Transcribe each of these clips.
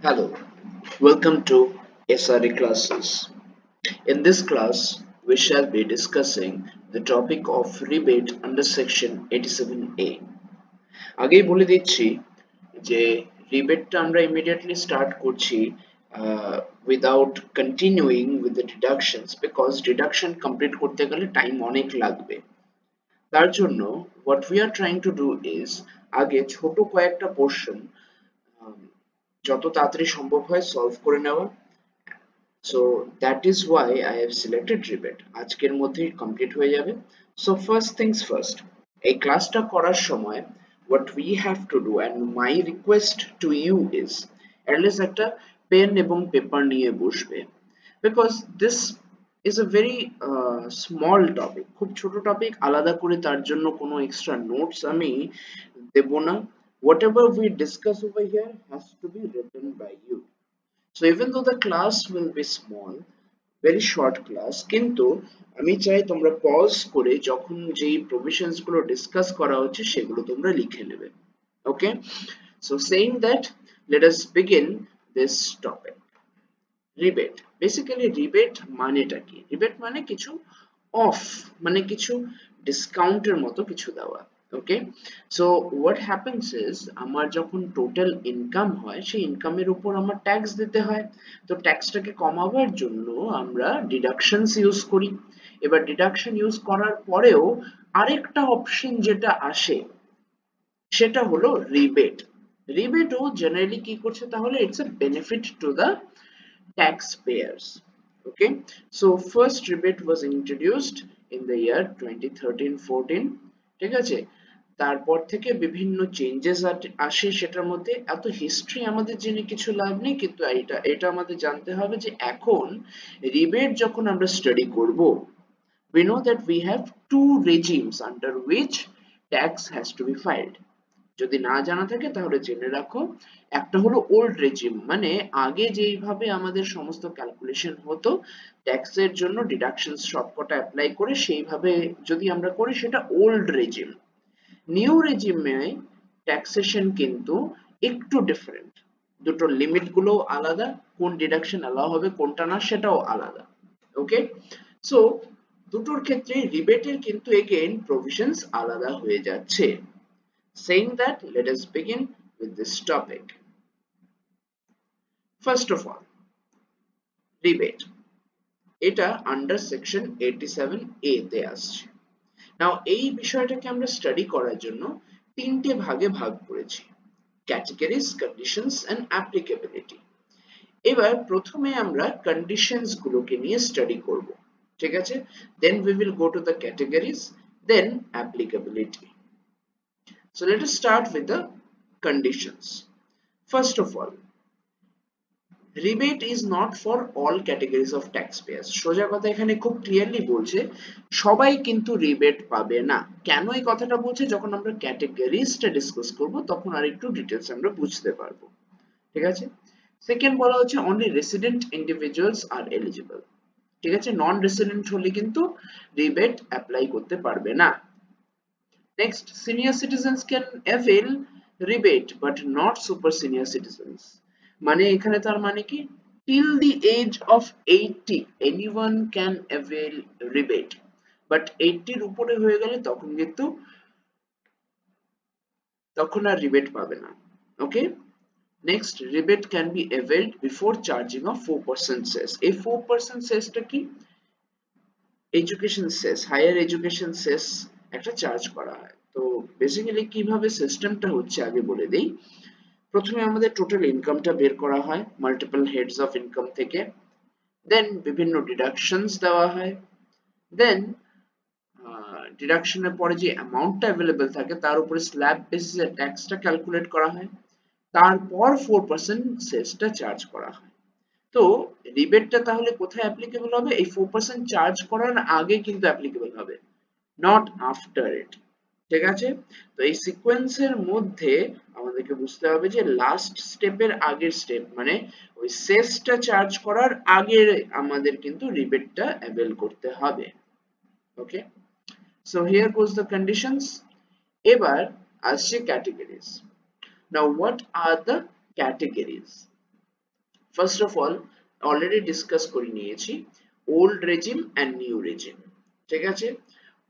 Hello, welcome to SRE classes. In this class, we shall be discussing the topic of rebate under section 87A. আগেই বলে দিচ্ছি যে রিবেটটা আমরা immediately start করছি without continuing with the deductions because deduction complete করতে গেলে time অনেক লাগবে। তার জন্য what we are trying to do is আগে ছোট কয়েকটা portion যত তাড়াতাড়ি সম্ভব হয় সলভ করে নেওয়া। So that is why I have selected rebate আজকের মধ্যেই কমপ্লিট হয়ে যাবে। So first things first, এই ক্লাসটা করার সময় what we have to do and my request to you is at least একটা পেন এবং পেপার নিয়ে বসবে because this is a very small topic, খুব ছোট টপিক, আলাদা করে তার জন্য কোনো এক্সট্রা নোটস আমি দেব না। Whatever we discuss over here has to be written by you. So even though the class will be small, very short class, কিন্তু আমি চাই তোমরা পজ করে যখন যেই প্রভিশনস গুলো ডিসকাস করা হচ্ছে সেগুলো তোমরা লিখে নেবে। Okay, so saying that, let us begin this topic. Rebate, basically rebate মানেটা কি? রিবেট মানে কিছু অফ, মানে কিছু ডিসকাউন্টের মতো কিছু দেওয়া। ওকে, সো হোয়াট হ্যাপেন্স ইজ আমার যখন টোটাল ইনকাম হয় সেই ইনকামের উপর আমার ট্যাক্স দিতে হয়। তো ট্যাক্সটাকে কমাবার জন্য আমরা ডিডাকশনস ইউজ করি। এবার ডিডাকশন ইউজ করার পরেও আরেকটা অপশন যেটা আসে সেটা হলো রিবেট। রিবেটও জেনারেলি কি করছে তাহলে it's a benefit to the taxpayers. Okay, so first rebate was introduced in the year 2013-14, ঠিক আছে। তারপর থেকে বিভিন্ন চেঞ্জেস আসে, সেটার মধ্যে এত হিস্ট্রি আমাদের জেনে কিছু লাভ নেই, কিন্তু এটা আমাদের জানতে হবে যে এখন রিবেট যখন আমরা স্টাডি করব, we know that we have two regimes under which tax has to be filed. যদি না জানা থাকে তাহলে জেনে রাখো, একটা হলো ওল্ড রেজিম, মানে আগে যেইভাবে আমাদের সমস্ত ক্যালকুলেশন হতো ট্যাক্সের জন্য ডিডাকশনস সবকটা অ্যাপ্লাই করে সেইভাবে যদি আমরা করি সেটা ওল্ড রেজিম। নিউ রেজিমে ট্যাক্সেশন কিন্তু একটু ডিফারেন্ট, দুটো লিমিট গুলো আলাদা, কোন ডিডাকশন অ্যালাউ হবে কোনটা না সেটাও আলাদা। ওকে, সো দুটোর ক্ষেত্রে রিবেটের কিন্তু এগেইন প্রভিশনস আলাদা হয়ে যাচ্ছে। Saying that, let us begin with this topic. First of all, rebate. এটা under section 87A তে আসছে। Now এই বিষয়টাকে আমরা স্টাডি করার জন্য তিনটে ভাগে ভাগ করেছি: categories, conditions and applicability. এবার প্রথমে আমরা conditions গুলোকে নিয়ে স্টাডি করব, ঠিক আছে? Then we will go to the categories, then applicability. So let us start with the conditions. First of all, rebate is not for all categories of taxpayers. সোজা কথা এখানে খুব ক্লিয়ারলি বলছে সবাই কিন্তু রিবেট পাবে না। কেন এই কথাটা বলছে যখন আমরা ক্যাটাগরিজটা ডিসকাস করব তখন আরেকটু ডিটেইলস আমরা বুঝতে পারবো, ঠিক আছে। সেকেন্ড বলা হচ্ছে only resident individuals are eligible, ঠিক আছে। নন রেসিডেন্ট হলে কিন্তু রিবেট অ্যাপ্লাই করতে পারবে না। Next, senior citizens can avail rebate but not super senior citizens. মানে এখানে তার মানে কি, till the age of 80 anyone can avail rebate, but 80 এর উপরে হয়ে গেলে তখন আর রিবেট পাবে না। Okay, next, rebate can be availed before charging of 4% cess। এই 4% cessটা কি? এডুকেশন সেস, হায়ার এডুকেশন সেস একটা চার্জ করা হয়। তো বেসিক্যালি কিভাবে সিস্টেমটা হচ্ছে আগে বলে দেই। প্রথমে আমাদের টোটাল ইনকামটা বের করা হয় মাল্টিপল হেডস অফ ইনকাম থেকে, দেন বিভিন্ন ডিডাকশনস দেওয়া হয়, দেন ডিডাকশনের পরে যে অ্যামাউন্টটা অ্যাভেলেবল থাকে তার উপরে স্ল্যাব বেসিসে ট্যাক্সটা ক্যালকুলেট করা হয়, তারপর 4% সেসটা চার্জ করা হয়। তো রিবেটটা তাহলে কোথায় অ্যাপ্লিকেবল হবে? এই 4% চার্জ করার আগে কিন্তু অ্যাপ্লিকেবল হবে, নট আফটার ইট, ঠিক আছে। তো এই সিকোয়েন্সের মধ্যে আমাদেরকে বুঝতে হবে যে লাস্ট স্টেপের আগের স্টেপ, মানে ওই সেসটা চার্জ করার আগে আমাদের কিন্তু রিবেটটা অ্যাভেল করতে হবে। Okay, so here goes the conditions. এবার আসছে categories. Now what are the categories? First of all already discuss করে নিয়েছি old regime and new regime. ঠিক আছে,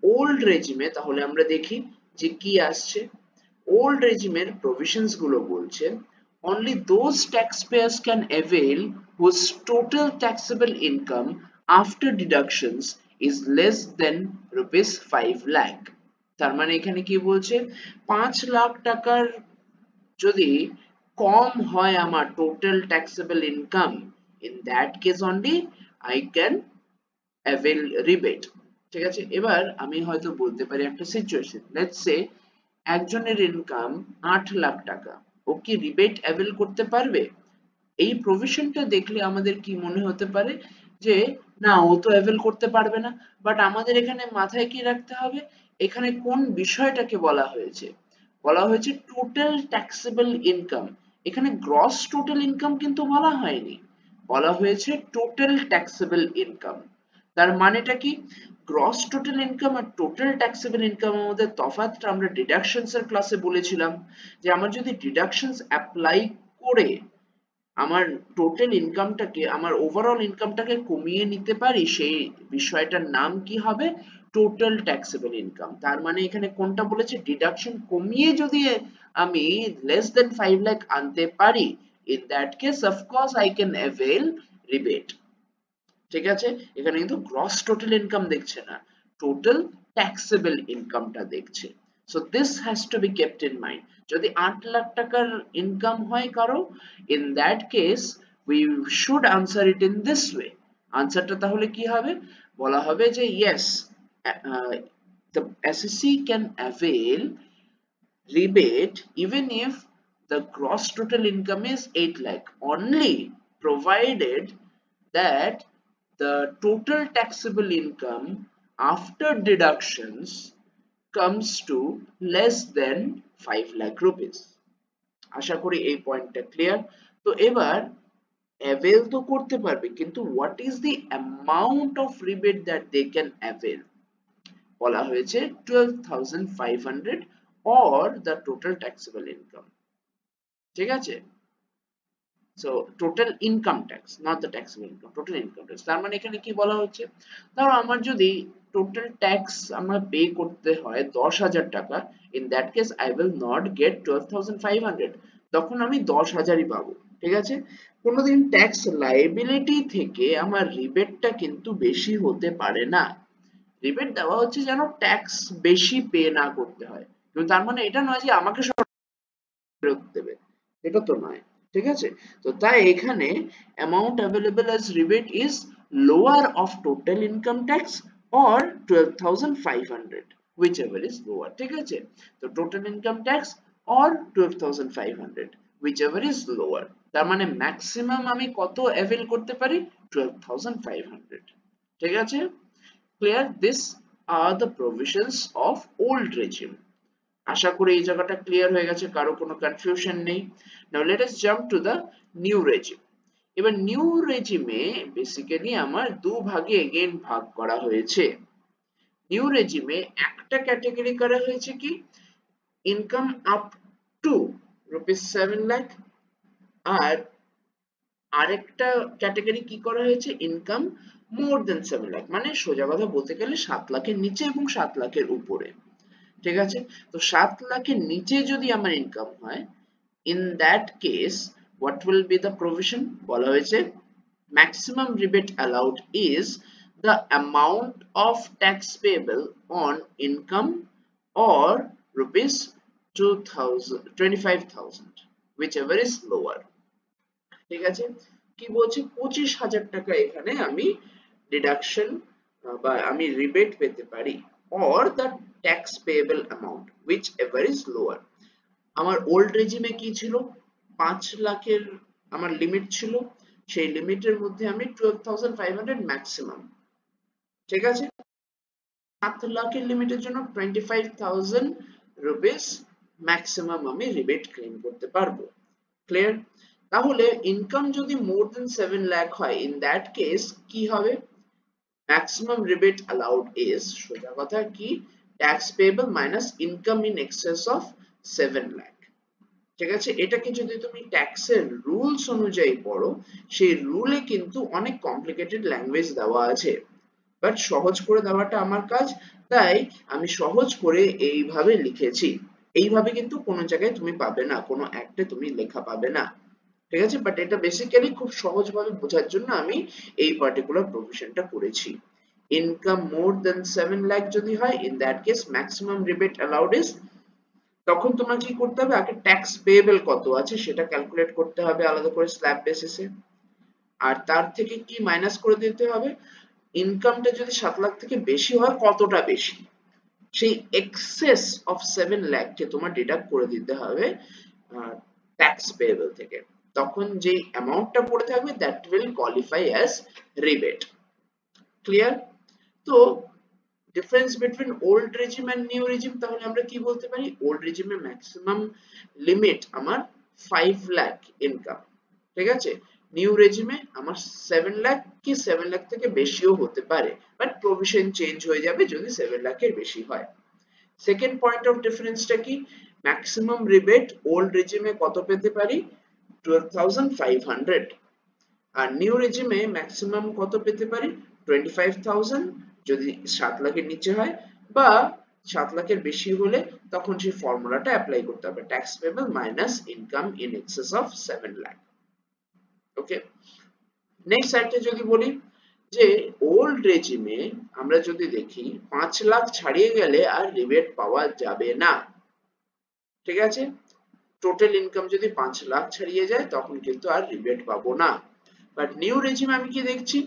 ওল্ড রেজিমে তাহলে আমরা দেখি যে কি আসছে। ওল্ড রেজিমের প্রভিশনস গুলো বলছে only those taxpayers can avail whose total taxable income after deductions is less than rupees 5 lakh। তার মানে এখানে কি বলছে, 5 লাখ টাকার যদি কম হয় আমার total taxable income, in that case only I can avail rebate। ঠিক আছে, এবার আমি হয়তো বলতে পারি একটা সিচুয়েশন, লেটস সে একজনের ইনকাম 8 লাখ টাকা, ও কি রিবেট অ্যাভেল করতে পারবে? এই প্রভিশনটা দেখলে আমাদের কি মনে হতে পারে যে না, ও তো অ্যাভেল করতে পারবে না। বাট আমাদের এখানে মাথায় কি রাখতে হবে, এখানে কোন বিষয়টাকে বলা হয়েছে, বলা হয়েছে টোটাল ট্যাক্সেবল ইনকাম। এখানে গ্রস টোটাল ইনকাম কিন্তু বলা হয়নি, বলা হয়েছে টোটাল ট্যাক্সেবল ইনকাম। তার মানেটা কি, গ্রস টোটাল ইনকাম আর টোটাল ট্যাক্সেবল ইনকামের মধ্যে তফাৎটা আমরা ডিডাকশনস এর ক্লাসে বলেছিলাম, যে আমার যদি ডিডাকশনস অ্যাপ্লাই করে আমার টোটাল ইনকামটাকে, আমার ওভারঅল ইনকামটাকে কমিয়ে নিতে পারি, সেই বিষয়টার নাম কি হবে, টোটাল ট্যাক্সেবল ইনকাম। তার মানে এখানে কোনটা বলেছে, ডিডাকশন কমিয়ে যদি আমি লেস দেন 5 লাখ আনতে পারি, in that case of course I can avail rebate। ঠিক আছে, এখানে কিন্তু গ্রস টোটাল ইনকাম দেখছে না, টোটাল ট্যাক্সেবল ইনকামটা দেখছে। So this has to be kept in mind. যদি 8 লাখ টাকার ইনকাম হয় কারো, in that case we should answer it in this way. আনসারটা তাহলে কি হবে, বলা হবে যে yes, the SSC can avail rebate even if the gross total income is 8 lakh, only provided that the total taxable income after deductions comes to less than 5 lakh rupees। আশা করি এই পয়েন্টটা ক্লিয়ার। তো এবার অ্যাভেল তো করতে পারবে, কিন্তু what is the amount of rebate that they can avail? বলা হয়েছে 12,500 or the total taxable income। ঠিক আছে, so total income tax, not the taxable income, total income tax। তার মানে এখানে কি বলা হচ্ছে, ধরো আমার যদি টোটাল ট্যাক্স আমার পে করতে হয় 10,000 টাকা, in that case I will not get 12,500, তখন আমি 10,000ই পাবো। ঠিক আছে, কোনোদিন ট্যাক্স লায়াবিলিটি থেকে আমার রিবেটটা কিন্তু বেশি হতে পারে না। রিবেট দেওয়া হচ্ছে যেন ট্যাক্স বেশি পে না করতে হয়, কিন্তু তার মানে এটা নয় যে আমাকে সব ফেরত দেবে, এটা তো নয়। ঠিক আছে, তো তাই এখানে amount available as rebate is lower of total income tax or 12,500, whichever is lower। ঠিক আছে, তো total income tax or 12,500, whichever is lower। তার মানে ম্যাক্সিমাম আমি কত অ্যাভেল করতে পারি, 12,500। ঠিক আছে, clear? This are the provisions of old regime। আশা করি এই জায়গাটা ক্লিয়ার হয়ে গেছে, কারো কোনো কনফিউশন নেই। Now let us jump to the new regime. এবার নিউ রেজিমে বেসিক্যালি আমার দু ভাগে এগেইন ভাগ করা হয়েছে। নিউ রেজিমে একটা ক্যাটাগরি করা হয়েছে কি, ইনকাম আপ টু ₹7 লাখ, আর আরেকটা ক্যাটাগরি কি করা হয়েছে, ইনকাম মোর দেন 7 লাখ, মানে সোজা কথা বলতে গেলে 7 লাখের নিচে এবং 7 লাখের উপরে। ঠিক আছে, তো 7 লাখের নিচে যদি আমার ইনকাম হয়, in that case what will be the provision, বলা হয়েছে maximum rebate allowed is the amount of tax payable on income or rupees 25,000, whichever is lower। ঠিক আছে, কি বলছে, 25,000 টাকা এখানে আমি ডিডাকশন বা আমি রিবেট পেতে পারি, or the tax payable amount whichever is lower। আমার ওল্ড রেজিমে কি ছিল, 5 লাখের আমার লিমিট ছিল, সেই লিমিটের মধ্যে আমি 12,500 ম্যাক্সিমাম। ঠিক আছে, 7 লাখের লিমিটের জন্য 25,000 রুপিস ম্যাক্সিমাম আমি রিবেট ক্লেম করতে পারবো। ক্লিয়ার? তাহলে ইনকাম যদি মোর দেন 7 লাখ হয়, ইন দ্যাট কেস কি হবে, maximum rebate allowed is সোজা কথা কি, tax payable minus income in excess of 7 lakh। ঠিক আছে, এটাকে যদি তুমি ট্যাক্সের রুলস অনুযায়ী পড়ো, সেই রুলে কিন্তু অনেক কমপ্লিকেটেড ল্যাঙ্গুয়েজ দেওয়া আছে, বাট সহজ করে দেওয়াটা আমার কাজ, তাই আমি সহজ করে এইভাবে লিখেছি। এইভাবে কিন্তু কোনো জায়গায় তুমি পাবে না, কোনো অ্যাক্টে তুমি লেখা পাবে না, ঠিক আছে, বাট এটা বেসিক্যালি খুব সহজভাবে বোঝার জন্য আমি এই পার্টিকুলার প্রভিশনটা করেছি। ইনকাম মোর দেন 7 লাখ যদি হয়, in that case maximum rebate allowed is, তখন তোমার কি করতে হবে, আগে ট্যাক্স পেয়েবল কত আছে সেটা ক্যালকুলেট করতে হবে আলাদা করে স্ল্যাব বেসিসে, আর তার থেকে কি মাইনাস করে দিতে হবে, ইনকামটা যদি 7 লাখ থেকে বেশি হয় কতটা বেশি, সেই এক্সেস অফ 7 লাখ কে তোমার ডিডাক্ট করে দিতে হবে ট্যাক্স পেয়েবল থেকে, তখন যে অ্যামাউন্টটা পড়ে থাকবে that will qualify as rebate. Clear? তো difference between old regime and new regime, তাহলে আমরা কি বলতে পারি, ওল্ড রেজিমে ম্যাক্সিমাম লিমিট আমার 5 লাখ ইনকাম, ঠিক আছে, নিউ রেজিমে আমার 7 লাখ কি 7 লাখ থেকে বেশিও হতে পারে, বাট প্রভিশন চেঞ্জ হয়ে যাবে যদি 7 লাখের বেশি হয়। সেকেন্ড পয়েন্ট অফ ডিফারেন্সটা কি, ম্যাক্সিমাম রিবেট ওল্ড রেজিমে কত পেতে পারি, 12,500, আর নিউ রেজিমে ম্যাক্সিমাম কত পেতে পারি, 25,000 যদি 7 লাখের নিচে হয়, বা 7 লাখের বেশি হলে তখন সেই ফর্মুলাটা অ্যাপ্লাই করতে হবে, tax payable minus income in access of 7 lakh. Okay, next সাইডে যদি বলি যে ওল্ড রেজিমে আমরা যদি দেখি 5 লাখ ছাড়িয়ে গেলে আর রিবেট পাওয়া যাবে না, ঠিক আছে, টোটাল ইনকাম যদি 5 লাখ ছাড়িয়ে যায় তখন কিন্তু আর রিবেট পাবো না। বাট নিউ রেজিমে আমি কি দেখছি,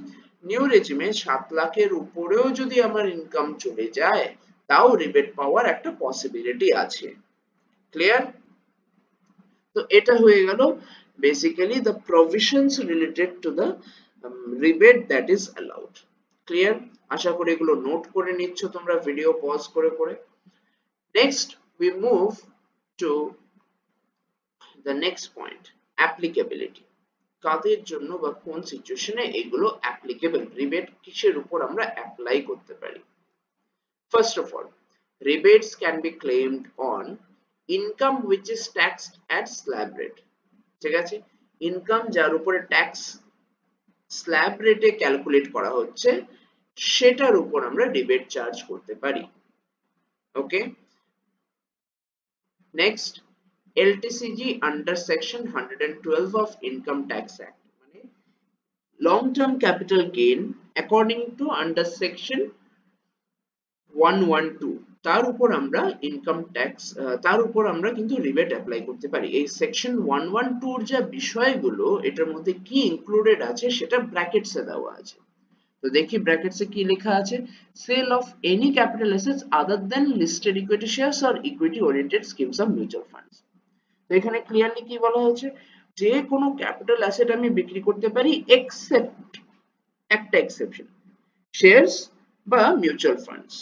নিউ রেজিমে 7 লাখের উপরেও যদি আমার ইনকাম চলে যায় তাও রিবেট পাওয়ার একটা পসিবিলিটি আছে। ক্লিয়ার? তো এটা হয়ে গেল basically the provisions related to the rebate that is allowed. Clear? আশা করি এগুলো নোট করে নিচ্ছ তোমরা ভিডিও পজ করে করে। Next we move to the next point, applicability. কাদের জন্য বা কোন সিচুয়েশনে এগুলো অ্যাপ্লিকেবল, রিবেট কিসের উপর আমরা অ্যাপ্লাই করতে পারি। First of all, rebates can be claimed on income which is taxed at slab rate, ঠিক আছে, ইনকাম যার উপরে ট্যাক্স স্ল্যাব রেটে ক্যালকুলেট করা হচ্ছে সেটার উপর আমরা রিবেট চার্জ করতে পারি। ওকে, next, LTCG under section 112 of Income Tax Act, মানে long term capital gain according to under section 112, তার উপর আমরা ইনকাম ট্যাক্স, তার উপর আমরা কিন্তু রিবেট অ্যাপ্লাই করতে পারি। এই সেকশন 112 এর যা বিষয়গুলো এটার মধ্যে কি ইনক্লুডেড আছে সেটা ব্র্যাকেটসে দেওয়া আছে। তো দেখি ব্র্যাকেটসে কি লেখা আছে, sale of any capital assets other than listed equity shares or equity oriented schemes of mutual funds. তো এখানে ক্লিয়ারলি কি বলা হয়েছে, যে কোনো ক্যাপিটাল অ্যাসেট আমি বিক্রি করতে পারি এক্সেপ্ট একটা এক্সেপশন, শেয়ারস বা মিউচুয়াল ফান্ডস,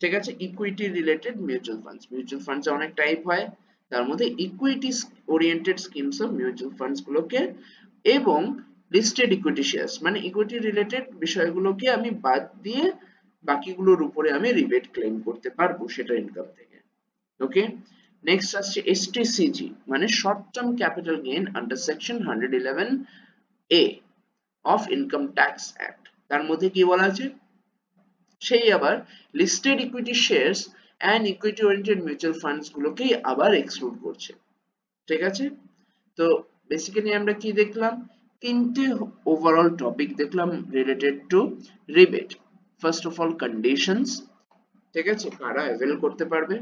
ঠিক আছে, equity related mutual funds. Mutual funds অনেক টাইপ হয়, তার মধ্যে equity oriented schemes of mutual funds গুলোকে এবং লিস্টেড ইকুইটি শেয়ারস মানে ইকুইটি রিলেটেড বিষয়গুলোকে আমি বাদ দিয়ে বাকিগুলোর উপরে আমি রিবেট ক্লেম করতে পারবো সেটা ইনকাম থেকে। ওকে, নেক্সট আসছে এসটিসিজি মানে short term capital gain under section 111 A of income tax act. তার মধ্যে কি বলা আছে, সেই আবার listed equity shares and equity oriented mutual funds গুলোকেই আবার এক্সক্লুড করছে, ঠিক আছে। তো বেসিক্যালি আমরা কি দেখলাম, তিনটে ওভারঅল টপিক দেখলাম related to rebate. First of all conditions, ঠিক আছে, কারা অ্যাভেল করতে পারবে।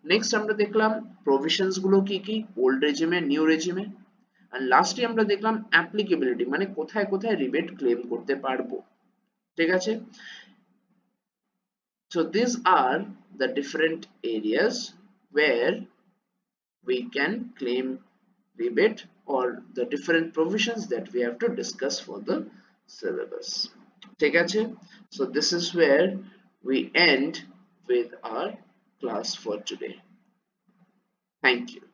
নেক্সট আমরা দেখলাম প্রভিশনস গুলো কি কি ওল্ড রেজিমে নিউ রেজিমে, আর লাস্টে আমরা দেখলাম অ্যাপ্লিকেবিলিটি মানে কোথায় কোথায় রিবেট ক্লেম করতে পারবো, ঠিক আছে। So these are the different areas where we can claim rebate or the different provisions that we have to discuss for the syllabus. ঠিক আছে? So this is where we end with our class for today. Thank you.